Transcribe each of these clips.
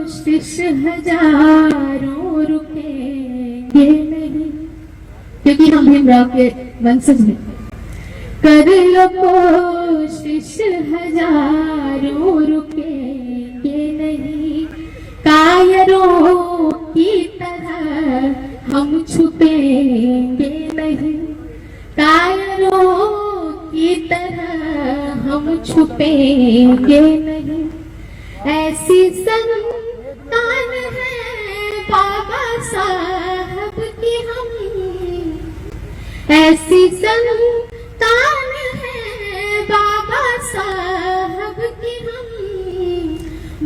कोशिश हजारों रुकेंगे नहीं, क्योंकि हम भीमराव के वंशज हैं। कर लो कोशिश हजारों रुकेंगे नहीं, कायरों की तरह हम छुपेंगे नहीं, कायरों की तरह हम छुपेंगे नहीं। ऐसी संतान है बाबा साहब की हम, ऐसी संतान है बाबा साहब की हम।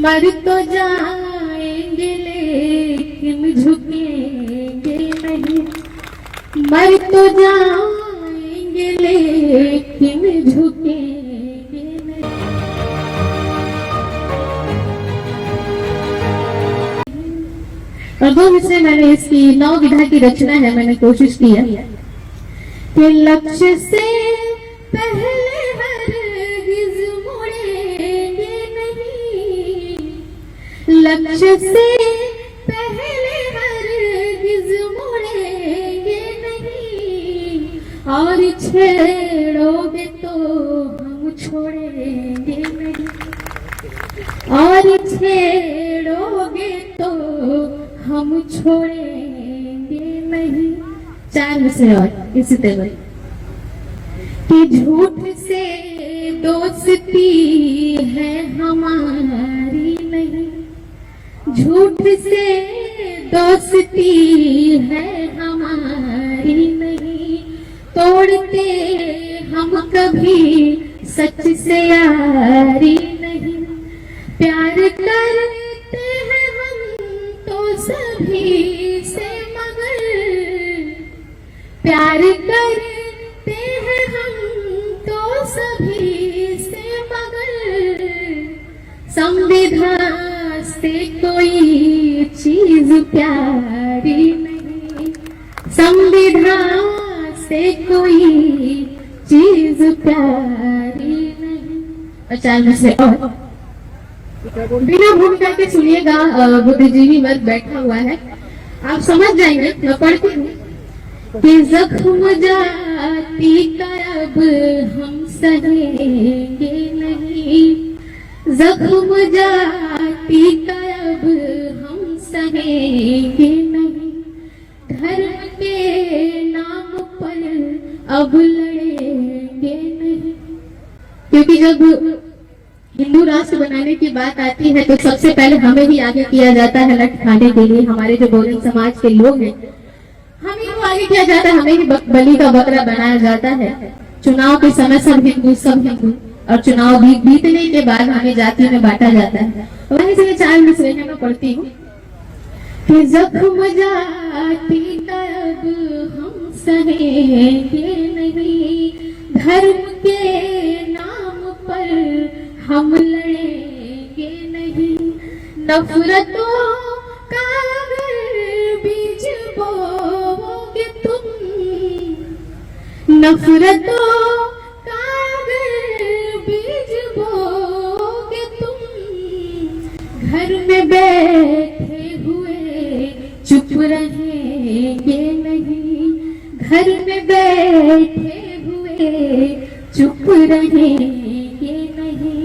मर तो जाएंगे लेकिन झुकेंगे नहीं, मर तो जाएंगे लेकिन झुकेंगे नहीं। और 2 विषय मैंने इसकी 9 विधा की रचना है, मैंने कोशिश की है कि लक्ष्य से पहले हरगिज़ मुड़ेंगे नहीं, लक्ष्य से पहले हरगिज़ मुड़ेंगे नहीं, और छेड़ोगे तो हम छोड़ेंगे नहीं, और छेड़ोगे तो हम छोड़ेंगे नहीं। 4 विषय और इसी तरह कि झूठ से दोस्ती है हमारी नहीं, झूठ से दोस्ती है हमारी नहीं, तोड़ते हम कभी सच से यारी नहीं। प्यार करते हैं हम तो सभी से, मगर प्यार करते हैं हम तो सभी से, मगर संविधान से कोई चीज प्यारी नहीं, संविधान से कोई चीज प्यारी नहीं। और 4 विषय और बिना भूमिका के सुनिएगा। बुद्धिजीवी वर्ग बैठा हुआ है, आप समझ जाएंगे। मैं पढ़ती हूँ कि जख्म जाति का अब हम सहेंगे नहीं, जख्म जाति का अब हम सहेंगे नहीं, धर्म के नाम पर अब लड़ेंगे नहीं। क्योंकि जब हिंदू राष्ट्र बनाने की बात आती है तो सबसे पहले हमें ही आगे किया जाता है लठ खाने के लिए। हमारे जो बहुजन समाज के लोग हैं, हमें ही आगे किया जाता है, हमें ही बलि का बकरा बनाया जाता है। चुनाव के समय सब हिंदू, और चुनाव बीतने के बाद हमें जातियों में बांटा जाता है। वहीं से 4 विषय मैं पढ़ती हूँ कि जख्म जाति का अब हम सहेंगे नहीं, धर्म के नाम पर हम लड़ेंगे नहीं, नफरतों का अगर बीज बोओगे तुम, नफरतों का अगर बीज बोओगे तुम, घर में बैठे हुए चुप रहेंगे नहीं, घर में बैठे हुए चुप रहेंगे नहीं।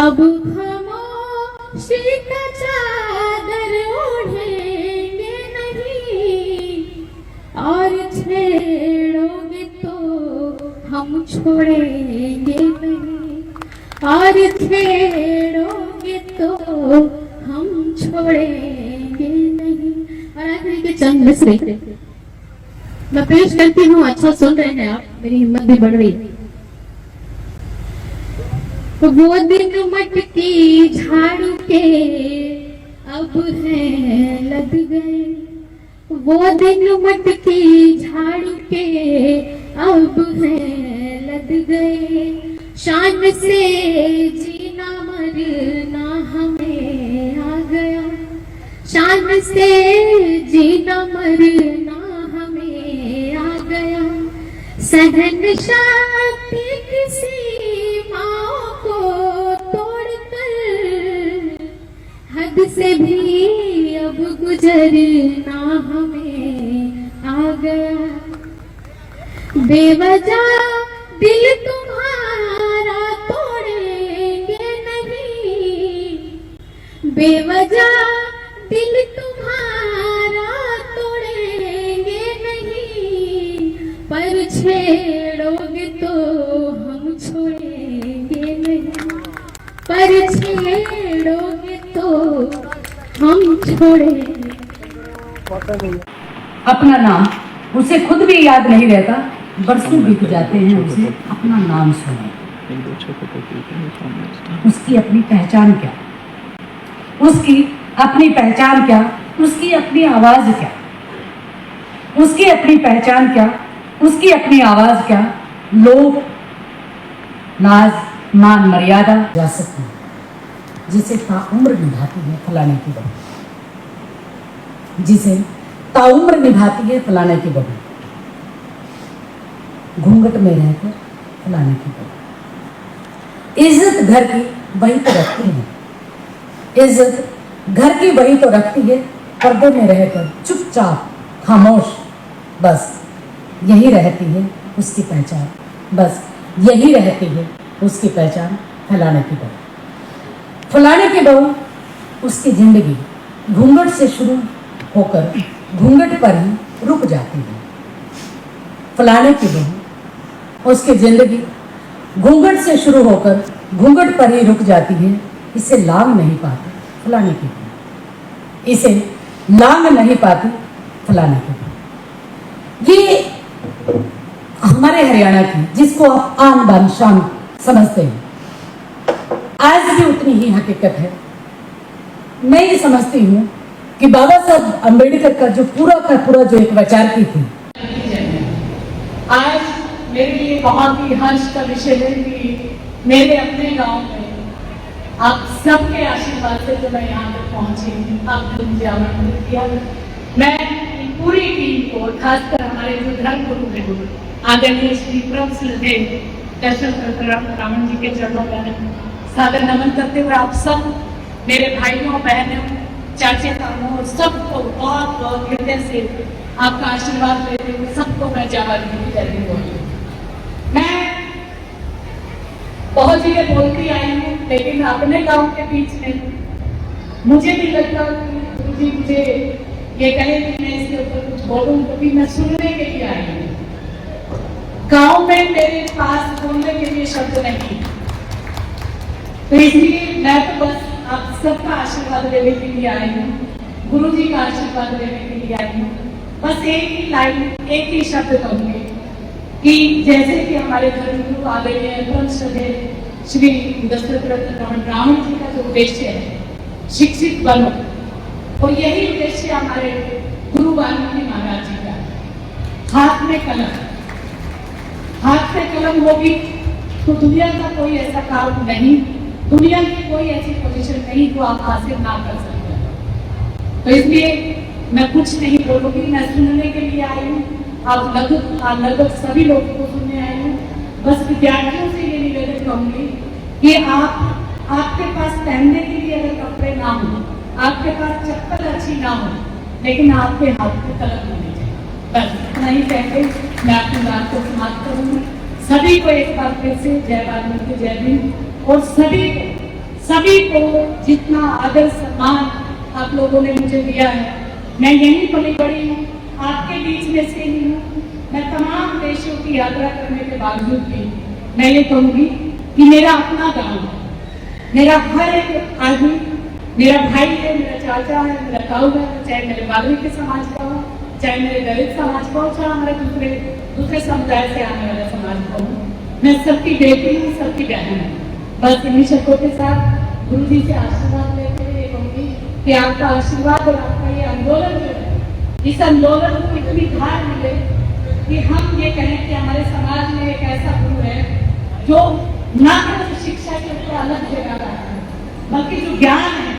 अब खामोशी का चादर ओढ़ेंगे नहीं, और छेड़ोगे तो हम छोड़ेंगे नहीं, और छेड़ोगे तो हम छोड़ेंगे नहीं। और आखिरी के चंद मिसरे मैं पेश करती हूँ। अच्छा सुन रहे हैं आप, मेरी हिम्मत भी बढ़ रही है। वो दिन मटकी झाड़ू के अब है लग गए, वो दिन मटकी झाड़ू के अब है लग गए, शान से जीना मरना हमें आ गया, शान से जीना मरना हमें आ गया। सहन शक्ति किसी माँ को तोड़कर हद से भी अब गुजरना हमें आ गया। बेवजह दिल तुम्हारा तोड़ेंगे नहीं, बेवजह दिल तुम्हारा तोड़ेंगे नहीं, पर छेड़ोगे तो हम छोड़ेंगे नहीं, पर छेड़ोगे तो हम छोड़ेंगे। अपना नाम उसे खुद भी याद नहीं रहता, बरसों बीत जाते हैं उसे अपना नाम सुने। उसकी अपनी पहचान क्या, उसकी अपनी पहचान क्या, उसकी अपनी आवाज क्या, उसकी अपनी पहचान क्या, उसकी अपनी आवाज क्या। लोग नाज मान मर्यादा जा सकती है, जिसे ताउम्र निभाती है फलाने की बहू, जिसे ताउम्र निभाती है फलाने की बहू, घूंघट में रहकर फलाने की बहू। इज्जत घर की वही तो रखती है, इज्जत घर की वही तो रखती है, पर्दे में रहकर चुपचाप खामोश, बस यही रहती है उसकी पहचान, बस यही रहती है उसकी पहचान फलाने की बहू। फलाने की बहू उसकी जिंदगी घूंघट से शुरू होकर घूंघट पर ही रुक जाती है। फलाने की बहू उसकी जिंदगी घूंघट से शुरू होकर घूंघट पर ही रुक जाती है, इसे लांग नहीं पाती फलाने की बहू, इसे लांग नहीं पाती फलाने की बहू। ये हमारे हरियाणा की, जिसको आप आन बान शान समझते हैं, आज भी उतनी ही हकीकत है। मैं ये समझती हूँ कि बाबा साहब अम्बेडकर का जो पूरा जो एक विचार की थी, आज मेरे लिए बहुत ही हर्ष का विषय है कि मेरे अपने गांव में आप सबके आशीर्वाद से जो मैं यहाँ तक पहुंची, आपने मुझे आमंत्रित किया। मैं पूरी टीम को, खासकर हमारे जो धर्म गुरु हैं आदरणीय श्री प्रभु श्रद्धेय दशरथ रावण जी के चरणों में सादर नमन करते हुए आप सब मेरे भाइयों बहनों चाचे ताऊ सबको बहुत बहुत हृदय से आपका आशीर्वाद लेते हुए सबको मैं जवाब करती हूँ। मैं बहुत जगह बोलती आई हूँ, लेकिन अपने गांव के बीच में मुझे भी लगता कि गुरु जी मुझे ये कहे कि मैं इसके ऊपर कुछ बोलूं, क्योंकि मैं सुनने के लिए आई हूँ। गांव में मेरे पास बोलने के लिए शब्द नहीं, तो इसलिए मैं तो बस आप सबका आशीर्वाद लेने के लिए आई हूँ, गुरु जी का आशीर्वाद लेने के लिए आई हूँ। बस एक ही लाइन, एक ही शब्द कहूंगी कि जैसे कि हमारे धर्मगुरु आदरणीय परम श्रद्धेय श्री दशरथ रावण जी का जो उद्देश्य है, शिक्षित बनो, और यही उद्देश्य हमारे गुरु वाल्मीकि महाराज जी का। हाथ में कलम, हाथ में कलम होगी तो दुनिया का कोई ऐसा काम नहीं, दुनिया की कोई ऐसी पोजीशन नहीं जो आप हासिल ना कर सकते। तो इसलिए मैं कुछ नहीं बोलूंगी, मैं सुनने के लिए आई हूँ। आप लगभग सभी लोगों को सुनने आई हूँ। बस विद्यार्थियों से ये निवेदन करूंगी कि आपके पास पहनने के लिए अगर कपड़े ना हो, आपके पास चप्पल अच्छी ना हो, लेकिन आपके हाथ में कलम होनी चाहिए। बस इतना ही कहते मैं अपनी बात को समाप्त करूंगी। सभी को एक बार फिर से जय वाल्मीकि, जय भीम। और सभी को जितना आदर सम्मान आप लोगों ने मुझे दिया है, मैं यही पली बड़ी हूँ, आपके बीच में से ही हूँ। मैं तमाम देशों की यात्रा करने के बावजूद भी मैं ये कहूँगी कि मेरा अपना गांव है, मेरा हर एक आदमी मेरा भाई है, मेरा चाचा है, मेरा ताऊ है, चाहे मेरे वाल्मीकि समाज का हो, चाहे मेरे दलित समाज का हो, चाहे हमारे दूसरे समुदाय से आने वाले समाज का हो। मैं सबकी बेटी हूँ, सबकी बहन हूँ। बस इन्हीं शब्दों के साथ गुरु जी से आशीर्वाद लेते हुए कहूँगी कि आपका आशीर्वाद और आपका ये आंदोलन जो है, इस आंदोलन को इतनी धार मिले कि हम ये कहें कि हमारे समाज में एक ऐसा गुरु है जो न केवल शिक्षा के ऊपर अलग जगह रहा है, बल्कि जो ज्ञान है,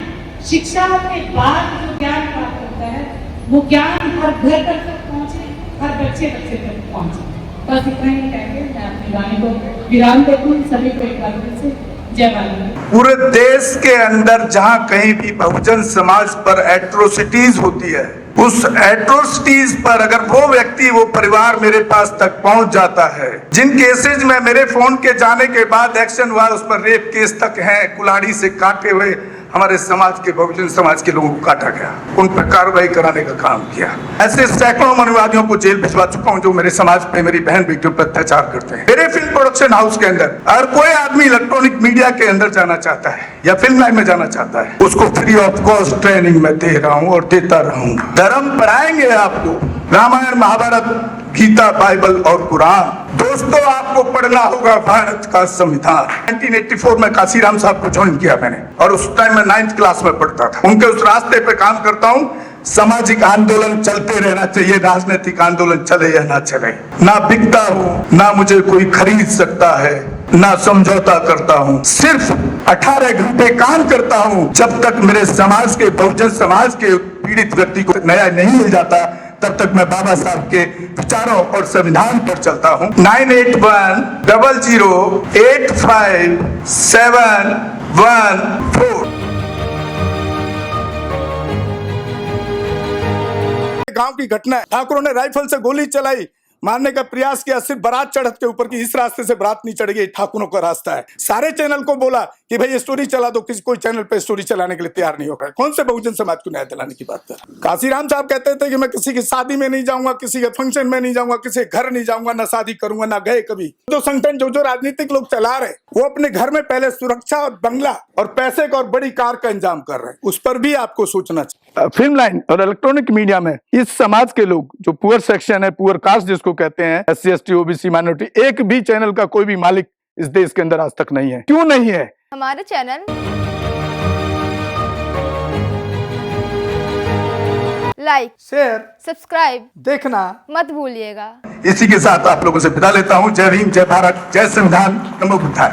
शिक्षा के बाद जो ज्ञान प्राप्त होता है, वो ज्ञान हर घर तक पहुंचे, हर बच्चे तक पहुंचे। बस इतना ही कहकर मैं अपनी वाणी को विराम देती हूँ। सभी को एक बार फिर से जय भारत। पूरे देश के अंदर जहां कहीं भी बहुजन समाज पर एट्रोसिटीज होती है, उस एट्रोसिटीज पर अगर वो व्यक्ति, वो परिवार मेरे पास तक पहुंच जाता है, जिन केसेज में मेरे फोन के जाने के बाद एक्शन हुआ, उस पर रेप केस तक हैं, कुल्हाड़ी से काटे हुए हमारे समाज के, बहुजन समाज के लोगों को काटा गया, उन पर कार्रवाई कराने का काम किया। ऐसे सैकड़ों मनुवादियों को जेल भिजवा चुका हूं जो मेरे समाज पे, मेरी बहन बेटियों पर अत्याचार करते हैं। मेरे फिल्म प्रोडक्शन हाउस के अंदर अगर कोई आदमी इलेक्ट्रॉनिक मीडिया के अंदर जाना चाहता है या फिल्म लाइन में जाना चाहता है, उसको फ्री ऑफ कॉस्ट ट्रेनिंग में दे रहा हूं और देता रहूंगा। धर्म पढ़ाएंगे आपको, रामायण, महाभारत, गीता, बाइबल और कुरान। दोस्तों, आपको पढ़ना होगा भारत का संविधान। 1984 में काशीराम साहब को ज्वाइन किया मैंने, और उस टाइम मैं 9th क्लास में पढ़ता था। उनके उस रास्ते पे काम करता हूँ। सामाजिक आंदोलन चलते रहना चाहिए, राजनीतिक आंदोलन चले या ना चले। ना बिकता हूँ, ना मुझे कोई खरीद सकता है, ना समझौता करता हूँ। सिर्फ 18 घंटे काम करता हूँ। जब तक मेरे समाज के, बहुजन समाज के पीड़ित व्यक्ति को न्याय नहीं मिल जाता, तब तक मैं बाबा साहब के विचारों और संविधान पर चलता हूँ। 9810085714। गांव की घटना है। ठाकुरों ने राइफल से गोली चलाई, मारने का प्रयास किया, सिर्फ बारात चढ़त के ऊपर की, इस रास्ते से बारात नहीं चढ़ेगी, ठाकुरों का रास्ता है। सारे चैनल को बोला कि भाई ये स्टोरी चला दो, किसी कोई चैनल पे स्टोरी चलाने के लिए तैयार नहीं होगा। कौन से बहुजन समाज को न्याय दिलाने की बात कर? काशीराम साहब कहते थे कि मैं किसी की शादी में नहीं जाऊंगा, किसी के फंक्शन में नहीं जाऊंगा, किसी के घर नहीं जाऊंगा, ना शादी करूंगा, ना गए कभी। जो संगठन, जो राजनीतिक लोग चला रहे, वो अपने घर में पहले सुरक्षा और बंगला और पैसे का और बड़ी कार का इंतजाम कर रहे हैं। उस पर भी आपको सोचना चाहिए। फिल्म लाइन और इलेक्ट्रॉनिक मीडिया में इस समाज के लोग, जो पुअर सेक्शन है, पुअर कास्ट जिसको कहते हैं, SC ST OBC माइनॉरिटी, एक भी चैनल का कोई भी मालिक इस देश के अंदर आज तक नहीं है। क्यों नहीं है? हमारे चैनल लाइक, शेयर, सब्सक्राइब देखना मत भूलिएगा। इसी के साथ आप लोगों से विदा लेता हूं। जय भीम, जय भारत, जय संविधान, नमो बुद्धाय।